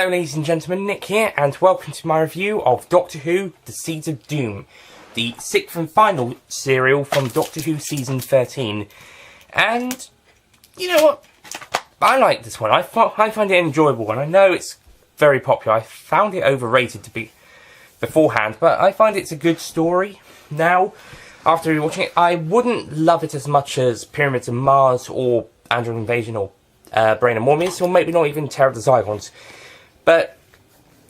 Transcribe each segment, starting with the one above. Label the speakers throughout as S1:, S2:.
S1: Hello ladies and gentlemen, Nick here, and welcome to my review of Doctor Who: The Seeds of Doom, the 6th and final serial from Doctor Who Season 13. And, you know what, I like this one. I find it an enjoyable one. I know it's very popular. I found it overrated to be beforehand, but I find it's a good story now. After rewatching it, I wouldn't love it as much as Pyramids of Mars or Android Invasion or Brain and Morbius, or maybe not even Terror of the Zygons. But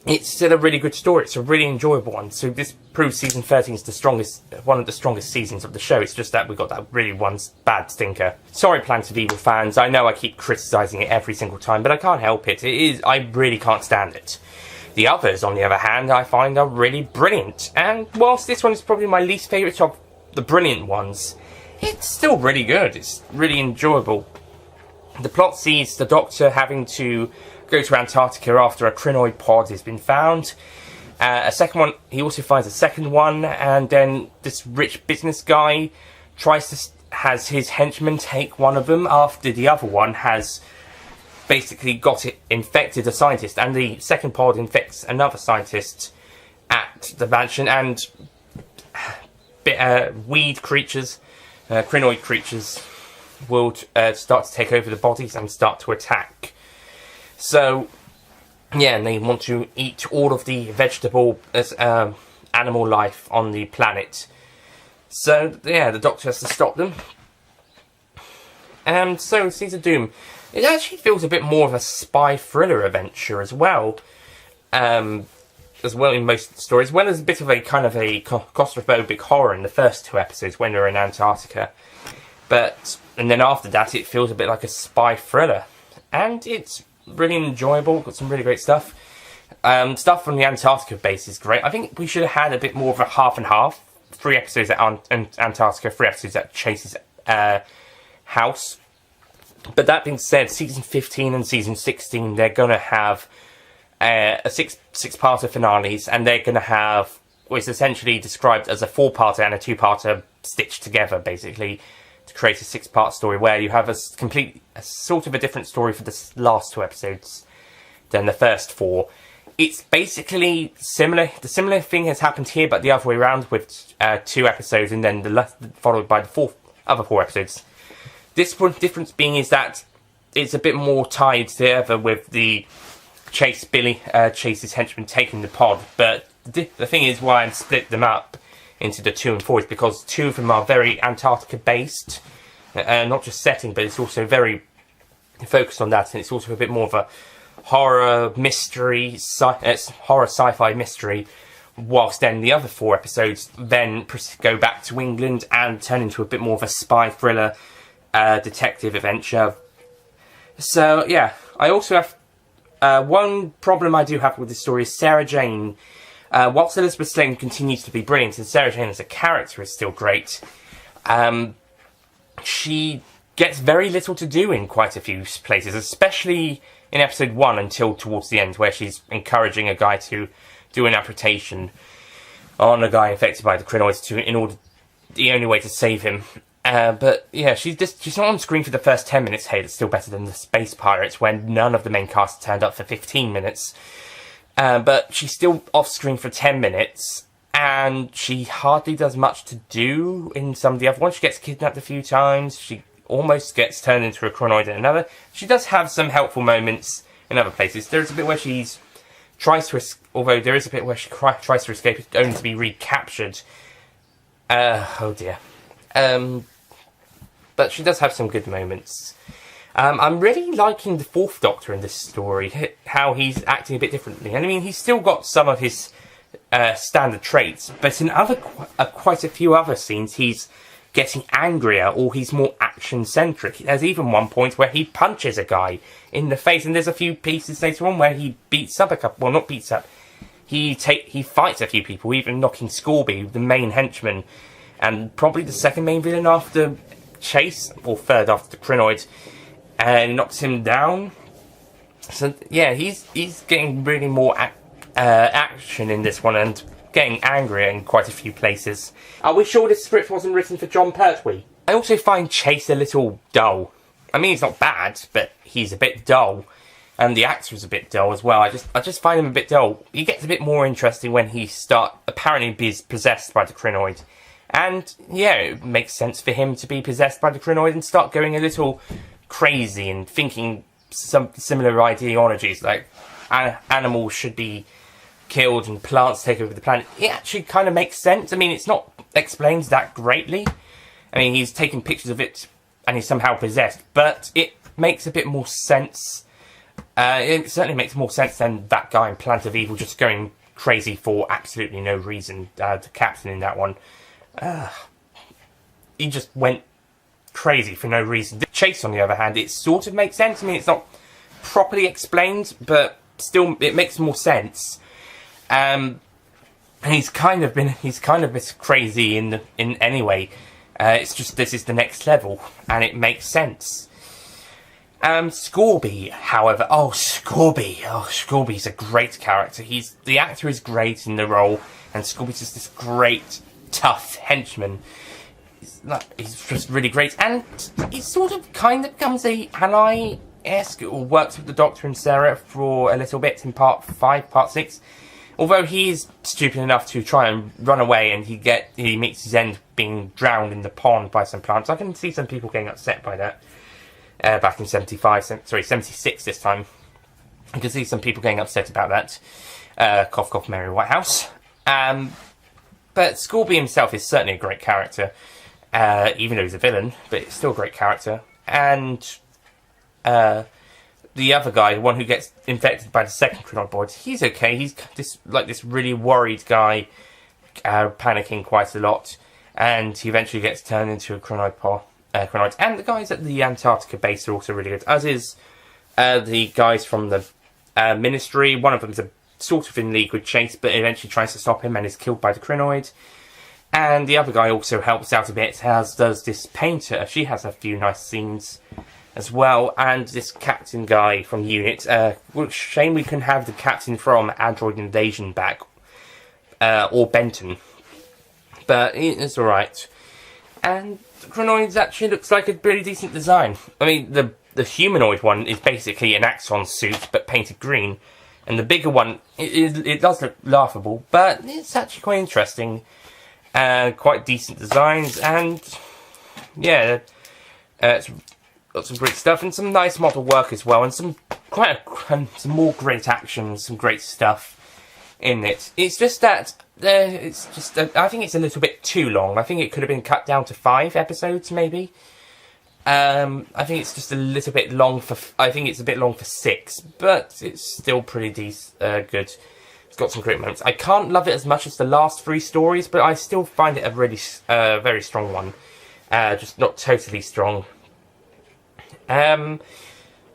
S1: it's still a really good story. It's a really enjoyable one. So this proves season 13 is one of the strongest seasons of the show. It's just that we got that really one bad stinker. Sorry, Planet of Evil fans. I know I keep criticising it every single time, but I can't help it. I really can't stand it. The others, on the other hand, I find are really brilliant. And whilst this one is probably my least favourite of the brilliant ones, it's still really good. It's really enjoyable. The plot sees the Doctor having to go to Antarctica after a Krynoid pod has been found. He also finds a second one, and then this rich business guy has his henchman take one of them after the other one has basically infected a scientist, and the second pod infects another scientist at the mansion, and weed creatures, Krynoid creatures, will start to take over the bodies and start to attack. So, yeah, and they want to eat all of the vegetable animal life on the planet. So, yeah, the Doctor has to stop them. And so, Seeds of Doom, it actually feels a bit more of a spy thriller adventure as well. In most stories, as well as a bit of a kind of a claustrophobic horror in the first two episodes when they're in Antarctica. And then after that, it feels a bit like a spy thriller. And it's really enjoyable, got some really great stuff. Stuff from the Antarctica base is great. I think we should have had a bit more of a half and half. 3 episodes at Antarctica, 3 episodes at Chase's house. But that being said, Season 15 and Season 16, they're going to have a six-parter finales, and they're going to have what is essentially described as a 4-parter and a 2-parter stitched together, basically, to create a 6-part story where you have a sort of a different story for the last 2 episodes than the first 4. It's basically similar. The similar thing has happened here, but the other way around, with 2 episodes and then followed by the other 4 episodes. This one difference being is that it's a bit more tied together with the Chase's henchman taking the pod. But the thing is why I split them up into the 2 and 4 is because 2 of them are very Antarctica based, not just setting, but it's also very focused on that, and it's also a bit more of a horror mystery, horror sci-fi mystery, whilst then the other 4 episodes then go back to England and turn into a bit more of a spy thriller, detective adventure. So yeah, I also have one problem I do have with this story is Sarah Jane. Whilst Elizabeth Sladen continues to be brilliant, and Sarah Jane as a character is still great, she gets very little to do in quite a few places, especially in episode 1 until towards the end, where she's encouraging a guy to do an amputation on a guy infected by the Krynoids the only way to save him. But yeah, she's not on screen for the first 10 minutes. Hey, that's still better than the Space Pirates, when none of the main cast turned up for 15 minutes. But she's still off-screen for 10 minutes, and she hardly does much to do in some of the other ones. She gets kidnapped a few times, she almost gets turned into a Krynoid in another. She does have some helpful moments in other places. There's a bit where she tries to escape, only to be recaptured. Oh dear. But she does have some good moments. I'm really liking the 4th Doctor in this story, how he's acting a bit differently. I mean, he's still got some of his standard traits, but in quite a few other scenes, he's getting angrier, or he's more action-centric. There's even one point where he punches a guy in the face, and there's a few pieces later on where he beats up a couple. Well, not beats up. He fights a few people, even knocking Scorby, the main henchman, and probably the second main villain after Chase, or third after the Krynoids. And he knocks him down. So yeah, he's getting really more action in this one, and getting angrier in quite a few places. Are we sure this script wasn't written for John Pertwee? I also find Chase a little dull. I mean, he's not bad, but he's a bit dull. And the actor is a bit dull as well. I just find him a bit dull. He gets a bit more interesting when he apparently be possessed by the Krynoid. And yeah, it makes sense for him to be possessed by the Krynoid and start going a little crazy and thinking some similar ideologies, like animals should be killed and plants take over the planet. It actually kind of makes sense. I mean, it's not explained that greatly. I mean, he's taking pictures of it and he's somehow possessed, but it makes a bit more sense. It certainly makes more sense than that guy in Planet of Evil just going crazy for absolutely no reason. The captain in that one, he just went crazy for no reason. The chase, on the other hand, it sort of makes sense. I mean, it's not properly explained, but still, it makes more sense. And he's kind of been crazy in any way. It's just this is the next level, and it makes sense. Scorby, however, Scorby's a great character. The actor is great in the role, and Scorby's just this great, tough henchman. He's just really great, and he sort of kind of becomes a ally-esque, or works with the Doctor and Sarah for a little bit in part 5, part 6. Although he is stupid enough to try and run away, and he meets his end being drowned in the pond by some plants. I can see some people getting upset by that. Back in 76 this time. I can see some people getting upset about that. Cough, cough, Mary Whitehouse. But Scorby himself is certainly a great character. Even though he's a villain, but it's still a great character. And the other guy, the one who gets infected by the second Krynoid board, he's okay. He's this really worried guy, panicking quite a lot, and he eventually gets turned into a Krynoid. And the guys at the Antarctica base are also really good, as is the guys from the Ministry. One of them's sort of in league with Chase, but eventually tries to stop him and is killed by the Krynoid. And the other guy also helps out a bit, as does this painter. She has a few nice scenes as well. And this captain guy from the unit. Shame we couldn't have the captain from Android Invasion back. Or Benton. But it's alright. And the Krynoids actually looks like a pretty decent design. I mean, the humanoid one is basically an Axon suit, but painted green. And the bigger one, it does look laughable, but it's actually quite interesting. Quite decent designs, and yeah, it's got some great stuff, and some nice model work as well, and some more great action, some great stuff in it. It's just that I think it's a little bit too long. I think it could have been cut down to 5 episodes, maybe. I think it's just a little bit long for. I think it's a bit long for 6, but it's still pretty good. It's got some great moments. I can't love it as much as the last 3 stories, but I still find it a really very strong one. Just not totally strong.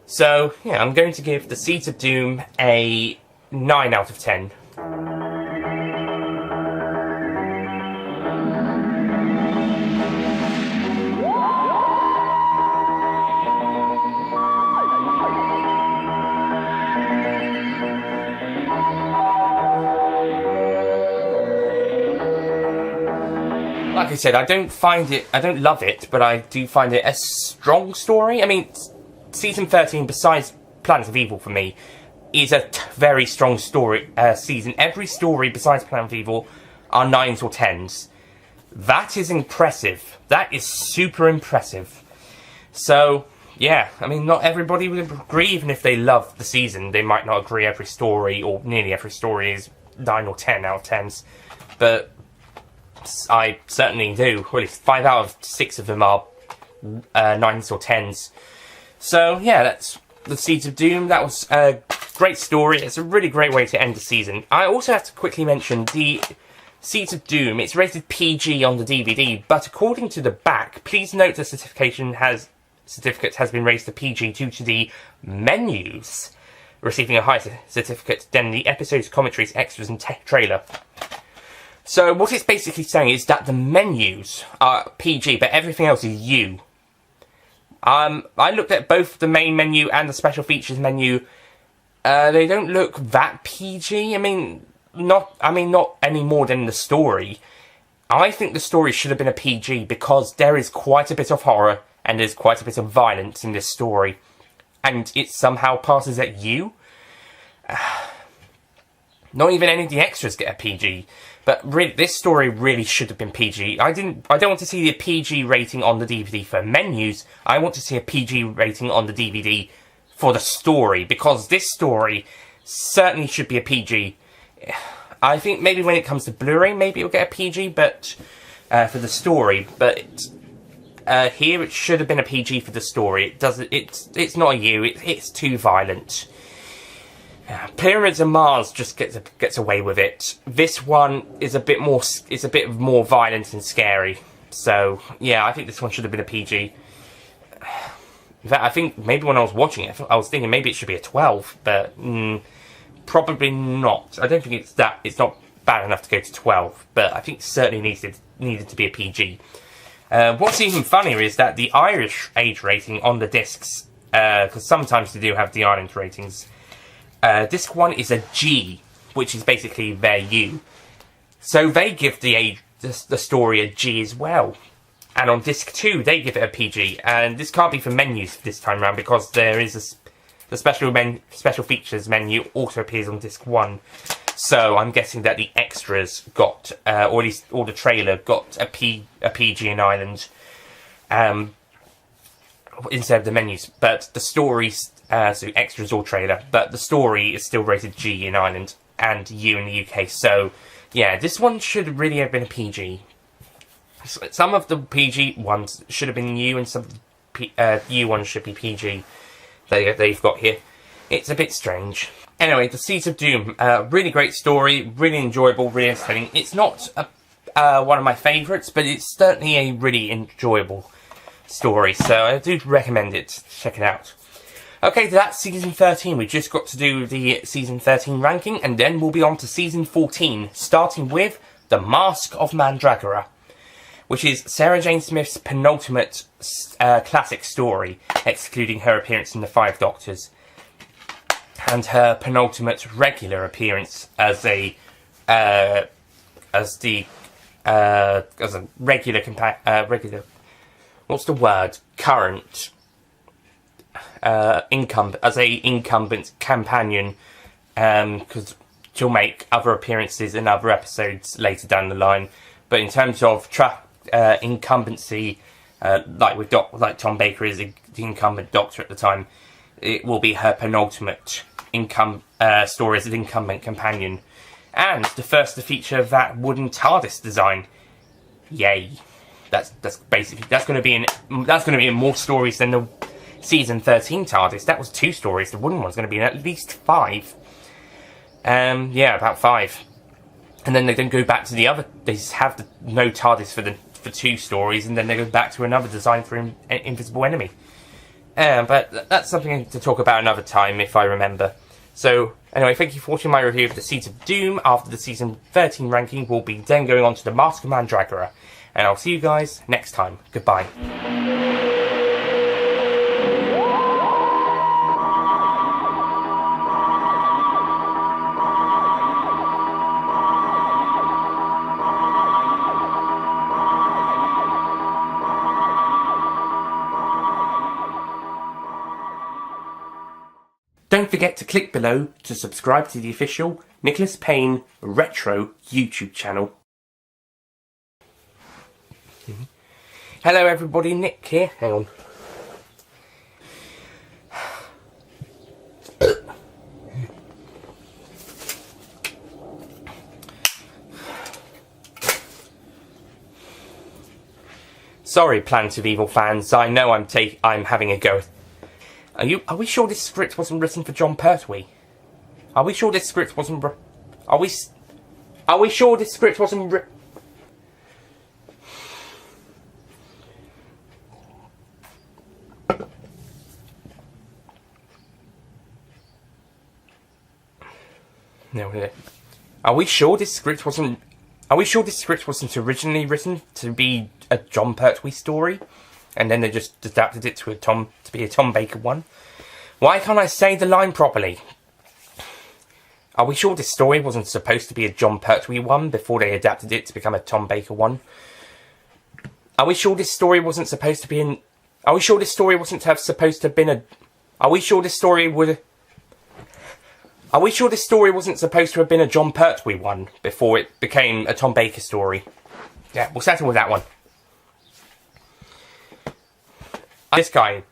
S1: So yeah, I'm going to give The Seeds of Doom a 9 out of 10. Like I said, I don't love it, but I do find it a strong story. I mean, Season 13, besides Planet of Evil for me, is a very strong story season. Every story besides Planet of Evil are 9s or 10s. That is impressive. That is super impressive. So, yeah, I mean, not everybody will agree, even if they love the season. They might not agree every story, or nearly every story is 9 or 10 out of 10s. But I certainly do. Well, 5 out of 6 of them are 9s or 10s. So, yeah, that's The Seeds of Doom. That was a great story. It's a really great way to end the season. I also have to quickly mention the Seeds of Doom. It's rated PG on the DVD, but according to the back, please note the certificate has been raised to PG due to the menus receiving a higher certificate than the episode's commentaries, extras, and trailer. So what it's basically saying is that the menus are PG, but everything else is U. I looked at both the main menu and the special features menu. They don't look that PG. I mean, not any more than the story. I think the story should have been a PG because there is quite a bit of horror and there's quite a bit of violence in this story. and it somehow passes at U. Not even any of the extras get a PG. But really, this story really should have been PG. I don't want to see the PG rating on the DVD for menus. I want to see a PG rating on the DVD for the story, because this story certainly should be a PG. I think maybe when it comes to Blu-ray, maybe it'll get a PG, but for the story. But here, it should have been a PG for the story. It's not a U. It's too violent. Pyramids of Mars just gets away with it. This one is a bit more more violent and scary. So yeah, I think this one should have been a PG. In fact, I think maybe when I was watching it, I was thinking maybe it should be a 12, but probably not. I don't think it's not bad enough to go to 12, but I think it certainly needed to be a PG. What's even funnier is that the Irish age rating on the discs, because sometimes they do have the Ireland ratings. Disc 1 is a G, which is basically their U. So they give the story a G as well. And on disc 2, they give it a PG. And this can't be for menus this time around, because there is the special features menu also appears on disc 1. So I'm guessing that the extras got, or at least all the trailer got a PG in Ireland instead of the menus. But the stories, so extras or trailer, but the story is still rated G in Ireland and U in the UK. So yeah, this one should really have been a PG. Some of the PG ones should have been U, and some of the U ones should be PG. They've got here. It's a bit strange. Anyway, The Seeds of Doom, really great story, really enjoyable, really entertaining. It's not one of my favourites, but it's certainly a really enjoyable story, so I do recommend it. Check it out. Okay, that's Season 13. We just got to do the Season 13 ranking, and then we'll be on to Season 14, starting with The Mask of Mandragora, which is Sarah Jane Smith's penultimate classic story, excluding her appearance in The Five Doctors, and her penultimate regular appearance as a regular, what's the word? Current incumbent companion, because she'll make other appearances in other episodes later down the line. But in terms of incumbency, like Tom Baker is the incumbent Doctor at the time, it will be her penultimate story as an incumbent companion, and the first to feature that wooden TARDIS design. Yay! That's going to be in more stories than the Season 13 TARDIS. That was 2 stories. The wooden one's going to be in at least 5. Yeah, about 5. And then they then go back to the other. They have the no TARDIS for 2 stories, and then they go back to another design for Invisible Enemy. But that's something to talk about another time if I remember. So anyway, thank you for watching my review of The Seeds of Doom. After the Season 13 ranking, we'll be then going on to The Mask of Mandragora. And I'll see you guys next time. Goodbye. Don't forget to click below to subscribe to the official Nicholas Payne Retro YouTube channel. Hello everybody, Nick here. Hang on. Sorry, Planet of Evil fans. I know I'm having a go. Are we sure this script wasn't written for Jon Pertwee? Are we sure this script wasn't Are we sure this script wasn't No, are we sure this script wasn't originally written to be a Jon Pertwee story, and then they just adapted it to be a Tom Baker one? Why can't I say the line properly? Are we sure this story wasn't supposed to be a Jon Pertwee one before they adapted it to become a Tom Baker one? Are we sure this story wasn't supposed to be Are we sure this story wasn't supposed to have been Are we sure this story would... Are we sure this story wasn't supposed to have been a Jon Pertwee one before it became a Tom Baker story? Yeah, we'll settle with that one. This guy,